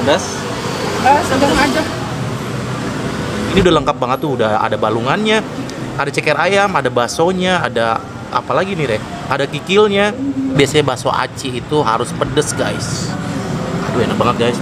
pedas? Sedang aja. Ini udah lengkap banget tuh, udah ada balungannya, ada ceker ayam, ada baksonya, ada apa lagi nih, Re? Ada kikilnya. Biasanya bakso aci itu harus pedes, guys. Aduh, enak banget, guys.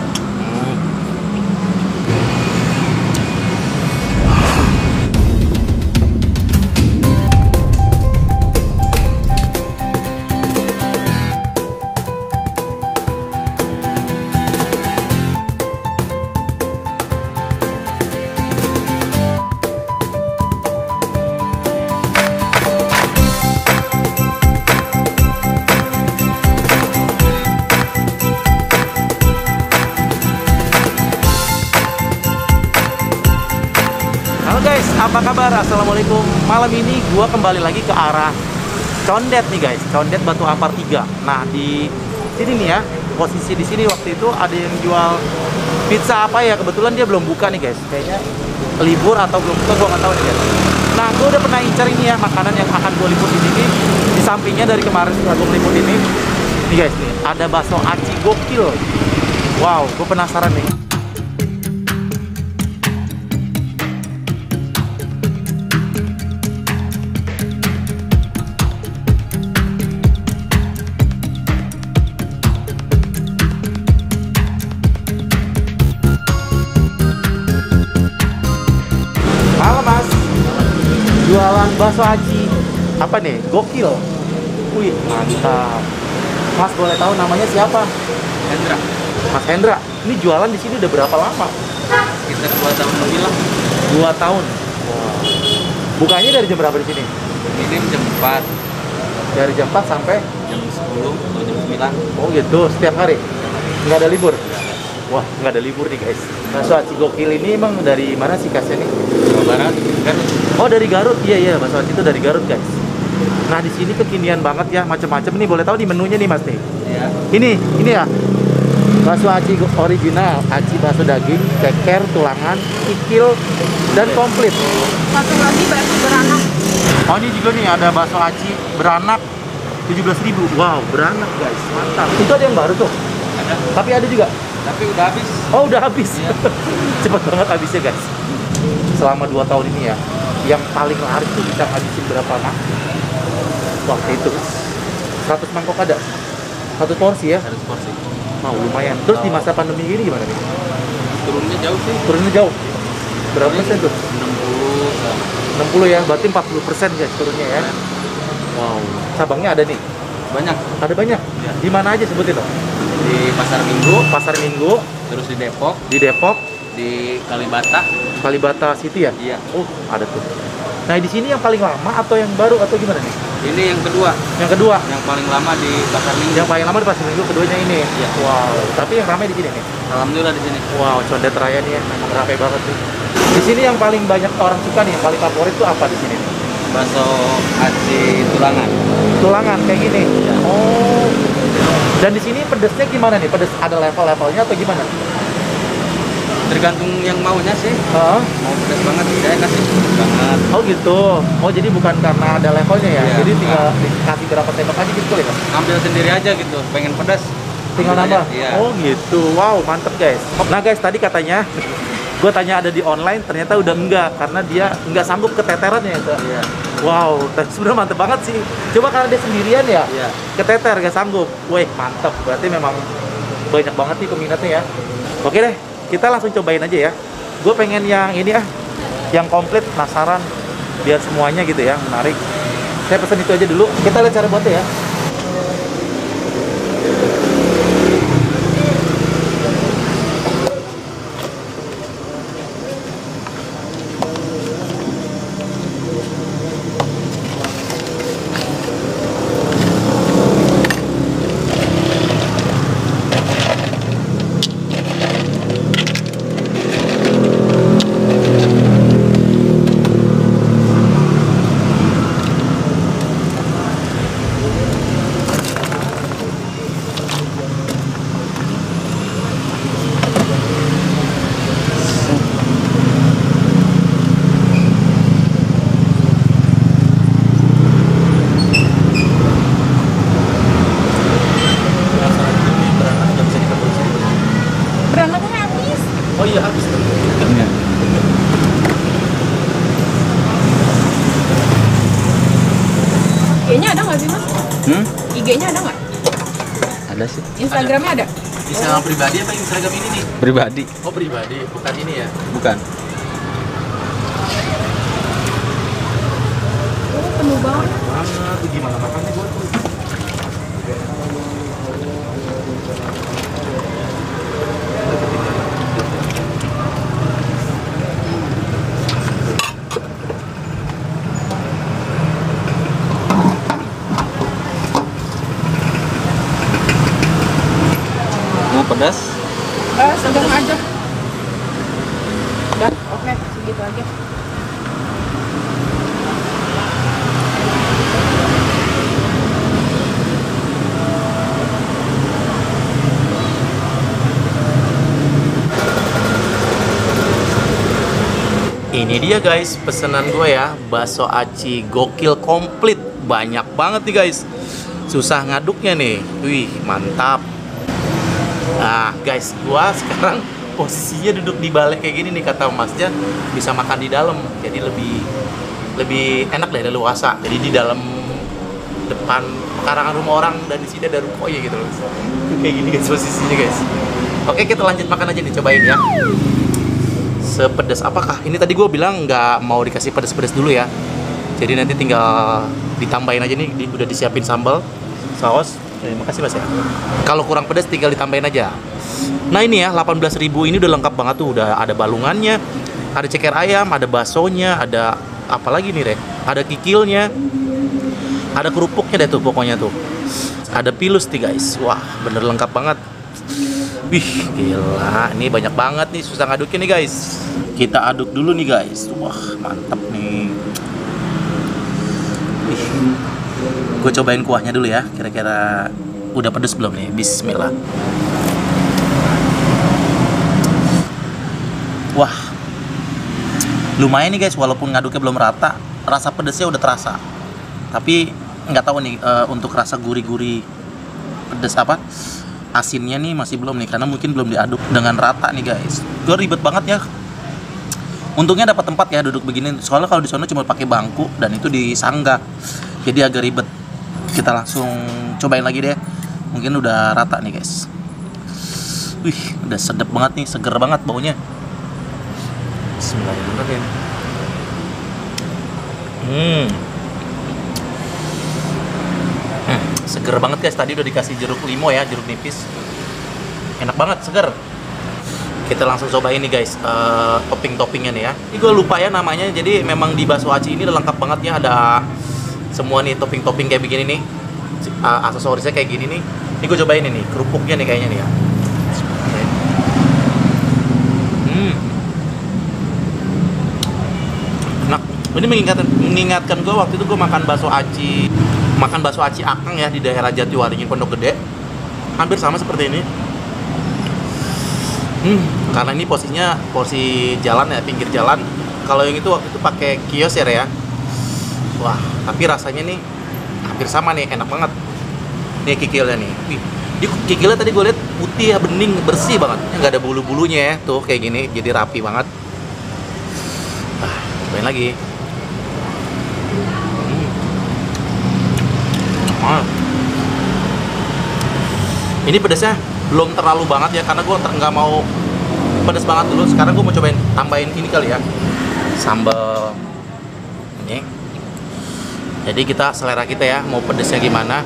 Halo guys, apa kabar? Assalamualaikum. Malam ini gua kembali lagi ke arah Condet nih guys, Condet Batu Ampar 3. Nah, di sini nih ya, posisi di sini waktu itu ada yang jual pizza apa ya, kebetulan dia belum buka nih guys. Kayaknya libur atau belum buka, gua nggak tahu nih guys. Nah, gua udah pernah incar ini ya, makanan yang akan gua liput di sini. Di sampingnya dari kemarin setelah gua meliput ini, nih guys nih, ada bakso aci gokil. Wow, gua penasaran nih. Halo Mas, jualan bakso aci apa nih? Gokil. Wih, mantap. Mas boleh tahu namanya siapa? Hendra. Mas Hendra. Ini jualan di sini udah berapa lama? Kita 2 tahun lebih lah. 2 tahun. Wow. Bukanya dari jam berapa di sini? Ini jam 4, Dari jam 4 sampai? jam 10 atau jam 9. Oh gitu, setiap hari? Nggak ada libur? Wah, nggak ada libur nih guys. Bakso aci gokil ini emang dari mana sih khasnya nih? Jawa Barat, Garut. Oh, dari Garut. Iya, bakso aci itu dari Garut guys. Nah, di sini kekinian banget ya, macem-macem nih. Boleh tahu di menunya nih Mas nih? Iya. Ini ya. Bakso aci original, aci bakso daging, ceker, tulangan, kikil, dan komplit. Satu lagi bakso beranak. Oh, ini juga nih ada bakso aci beranak 17.000. Wow, beranak guys, mantap. Itu ada yang baru tuh. Ada. Tapi ada juga. Tapi udah habis. Oh, udah habis. Iya. Cepet banget habisnya guys. Selama 2 tahun ini ya, yang paling laris tuh bisa ngabisin berapa mangkok? Waktu itu 100 mangkok ada. 1 porsi ya. 100 porsi. Mau lumayan. Terus di masa pandemi ini gimana nih? Turunnya jauh sih. Turunnya jauh. Berapa persen tuh? 60. 60 ya, berarti 40% guys turunnya ya. Wow. Cabangnya ada nih. Banyak. Ada banyak. Iya. Di mana aja sebutin dong? Di Pasar Minggu, Pasar Minggu, terus di Depok, di Depok, di Kalibata. Kalibata City ya? Iya. Oh, ada tuh. Nah, di sini yang paling lama atau yang baru atau gimana nih? Ini yang kedua. Yang kedua. Yang paling lama di Pasar Minggu. Yang paling lama di Pasar Minggu, keduanya ini. Iya. Wow. Tapi yang ramai di sini nih. Alhamdulillah di sini. Wow, Condet Raya nih ya, memang ramai banget tuh. Di sini yang paling banyak orang suka nih, yang paling favorit tuh apa di sini nih? Bakso aci tulangan. Tulangan kayak gini. Iya. Oh. Dan di sini pedesnya gimana nih? Pedes ada level-levelnya atau gimana? Tergantung yang maunya sih. Heeh. Mau pedas banget, saya kasih pedas banget. Oh gitu. Oh, jadi bukan karena ada levelnya ya? Iya, Jadi tinggal bukan. dikasih berapa sendok aja gitu ya? Ambil sendiri aja gitu, pengen pedas. Tinggal ambil nambah? aja. Iya. Oh gitu. Wow, mantep guys. Nah guys, tadi katanya gue tanya ada di online, ternyata udah enggak karena dia enggak sanggup keteteran ya. Iya. Wow, tapi sebenarnya mantep banget sih. Coba karena dia sendirian ya, Iya. keteter gak sanggup. Wih, mantep. Berarti memang banyak banget nih peminatnya ya. Oke deh, kita langsung cobain aja ya. Gue pengen yang ini yang komplit, penasaran. Biar semuanya gitu ya, menarik. Saya pesen itu aja dulu. Kita lihat cara buatnya ya. ada nggak sih, Mas? IG-nya ada nggak? Ada sih. Instagramnya ada? Instagram pribadi apa Instagram ini nih? Pribadi. Oh pribadi, bukan ini ya? Bukan. Oh, penuh banget. Mana tuh gimana makannya gua tuh? Mau pedas? Sedang aja. Udah, oke, segitu aja. Ini dia guys, pesanan gue ya, bakso aci gokil komplit, banyak banget nih guys. Susah ngaduknya nih, wih mantap. Nah guys, gua sekarang posisinya duduk di balik kayak gini nih, kata masnya bisa makan di dalam, jadi lebih enak deh, leluasa. Jadi di dalam depan pekarangan rumah orang dan di sini ada rukonya gitu loh. Kayak gini guys posisinya guys. Oke kita lanjut makan aja nih, cobain ya. Sepedas apakah? Ini tadi gue bilang nggak mau dikasih pedas-pedas dulu ya. Jadi nanti tinggal ditambahin aja nih, udah disiapin sambal, saus. Terima kasih mas ya. Kalau kurang pedas tinggal ditambahin aja. Nah ini ya 18.000 ini udah lengkap banget tuh, udah ada balungannya, ada ceker ayam, ada baksonya, ada apa lagi nih deh? Ada kikilnya, ada kerupuknya deh tuh pokoknya tuh. Ada pilus nih guys, wah bener lengkap banget. Wih gila, ini banyak banget nih, susah ngaduknya nih guys. Kita aduk dulu nih guys, wah mantap nih. Gue cobain kuahnya dulu ya, kira-kira udah pedes belum nih? Bismillah. Wah, lumayan nih guys, walaupun ngaduknya belum rata, rasa pedesnya udah terasa. Tapi nggak tahu nih untuk rasa gurih-gurih pedes apa, asinnya nih masih belum nih, karena mungkin belum diaduk dengan rata nih guys. Gue ribet banget ya. Untungnya dapat tempat ya duduk begini, soalnya kalau di sana cuma pakai bangku dan itu disanggah, jadi agak ribet. Kita langsung cobain lagi deh, mungkin udah rata nih guys. Wih, udah sedap banget nih, seger banget baunya. Bismillahirrahmanirrahim. Seger banget guys, tadi udah dikasih jeruk limo ya, jeruk nipis. Enak banget, seger. Kita langsung cobain nih guys, topping-toppingnya nih ya. Ini gue lupa ya namanya, jadi memang di bakso aci ini udah lengkap banget ya, ada semua nih topping-topping kayak begini nih, aksesorisnya kayak gini nih. Ini gue cobain ini, kerupuknya nih kayaknya nih ya. Enak. Ini mengingatkan gue waktu itu gue makan bakso aci Akang ya di daerah Jatiwaringin Pondok Gede. Hampir sama seperti ini. Karena ini posisinya posisi jalan ya, pinggir jalan. Kalau yang itu waktu itu pakai kios ya. Wah, tapi rasanya nih hampir sama nih, enak banget. Nih kikilnya nih. Wih, di kikilnya tadi gue lihat putih ya, bening, bersih banget. Nggak ada bulu-bulunya ya, tuh kayak gini, jadi rapi banget. Cobain lagi. Ini pedasnya belum terlalu banget ya, karena gue nggak mau pedas banget dulu. Sekarang gue mau cobain tambahin ini kali ya, sambal ini. Jadi kita selera kita ya, mau pedesnya gimana.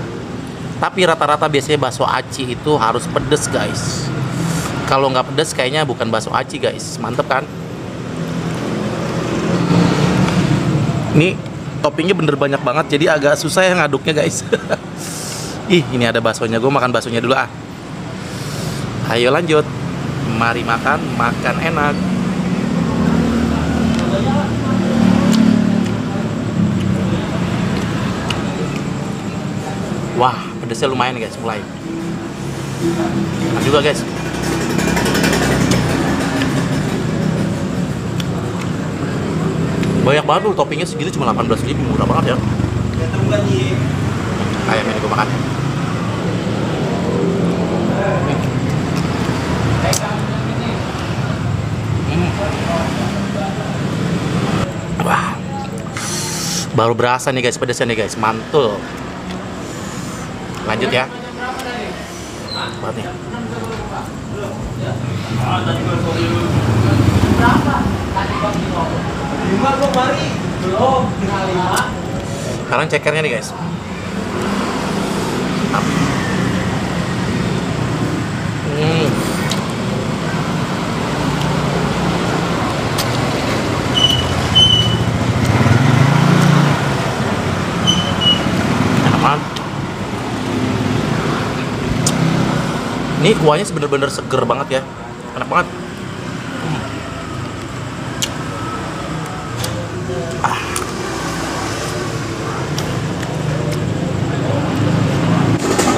Tapi rata-rata biasanya bakso aci itu harus pedes guys. Kalau nggak pedes kayaknya bukan bakso aci guys. Mantep kan? Ini toppingnya bener banyak banget, jadi agak susah ya ngaduknya guys. Ih, ini ada baksonya. Gue makan baksonya dulu ah. Ayo lanjut. Mari makan enak. Wah, pedasnya lumayan nih guys, mulai. Enak juga guys. Banyak banget tuh toppingnya, segitu cuma 18.000, murah banget ya. Ayam ini gue makan. Wah, baru berasa nih guys pedasnya nih guys, mantul. Lanjut ya. Banget nih. Sekarang cekernya nih guys. Enak banget. Ini kuahnya bener-bener seger banget ya, enak banget.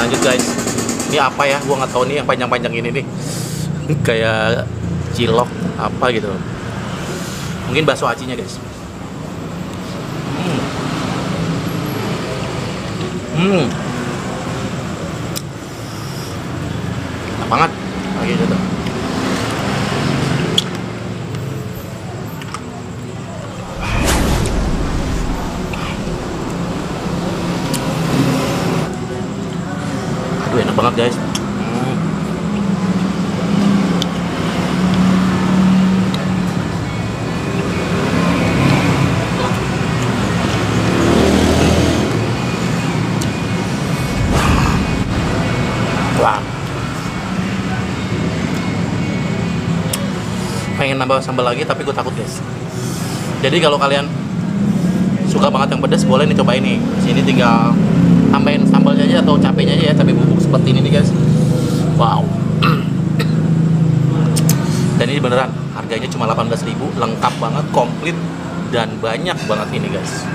Lanjut guys, ini apa ya? Gua nggak tahu nih yang panjang-panjang ini nih, kayak cilok apa gitu. Mungkin bakso acinya guys. Enak banget. Lagi gitu. Aduh, enak banget guys. Wah. Pengen nambah sambal lagi tapi gue takut guys. Jadi kalau kalian suka banget yang pedas, boleh nih cobain nih. Sini tinggal tambahin sambalnya aja atau cabenya aja ya, cabai bubuk seperti ini nih guys. Wow. Dan ini beneran harganya cuma 18.000, lengkap banget, komplit dan banyak banget ini guys.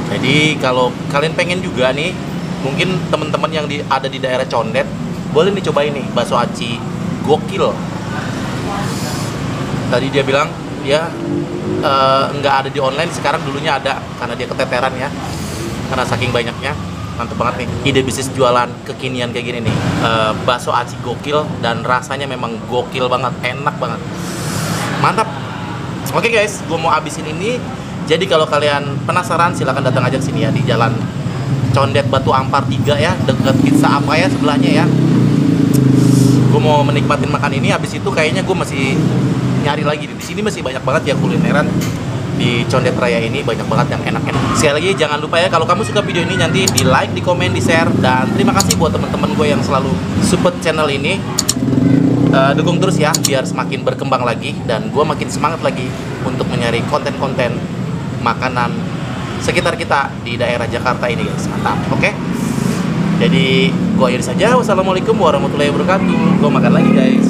Jadi kalau kalian pengen juga nih, mungkin teman-teman yang ada di daerah Condet, boleh dicobain nih bakso aci gokil. Tadi dia bilang dia nggak ada di online, sekarang dulunya ada karena dia keteteran ya, karena saking banyaknya. Mantep banget nih, ide bisnis jualan kekinian kayak gini nih. Bakso aci gokil dan rasanya memang gokil banget, enak banget, mantap. Oke guys, gue mau habisin ini. Jadi kalau kalian penasaran, silahkan datang aja sini ya, di Jalan Condet Batu Ampar 3 ya, deket Pizza apa ya sebelahnya ya. Gue mau menikmatin makan ini, habis itu kayaknya gue masih nyari lagi. Di sini masih banyak banget ya kulineran di Condet Raya ini, banyak banget yang enak-enak. Sekali lagi jangan lupa ya, kalau kamu suka video ini nanti di like, di komen, di share. Dan terima kasih buat teman-teman gue yang selalu support channel ini. Dukung terus ya biar semakin berkembang lagi dan gue makin semangat lagi untuk mencari konten-konten makanan sekitar kita di daerah Jakarta ini guys. Mantap. Oke, jadi gue akhiri saja. Wassalamualaikum warahmatullahi wabarakatuh. Gue makan lagi guys.